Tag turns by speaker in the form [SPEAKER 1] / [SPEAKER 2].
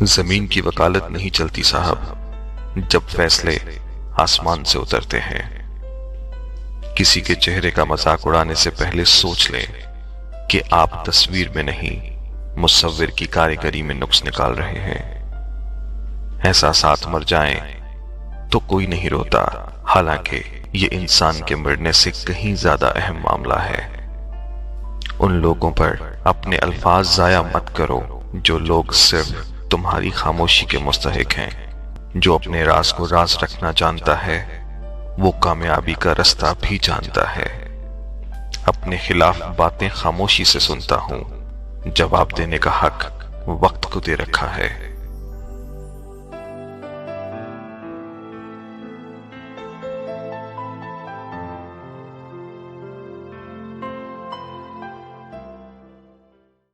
[SPEAKER 1] जमीन की वकालत नहीं चलती साहब, जब फैसले आसमान से उतरते हैं। किसी के चेहरे का मजाक उड़ाने से पहले सोच लें कि आप तस्वीर में नहीं, मुसव्विर की कारीगरी में नुक्स निकाल रहे हैं। एहसासात मर जाएं तो कोई नहीं रोता, हालांकि ये इंसान के मरने से कहीं ज्यादा अहम मामला है। उन लोगों पर अपने अल्फाज जाया मत करो जो लोग सिर्फ तुम्हारी खामोशी के मुस्तहिक हैं। जो अपने राज को राज रखना जानता है वो कामयाबी का रास्ता भी जानता है। अपने खिलाफ बातें खामोशी से सुनता हूं, जवाब देने का हक वक्त को दे रखा है।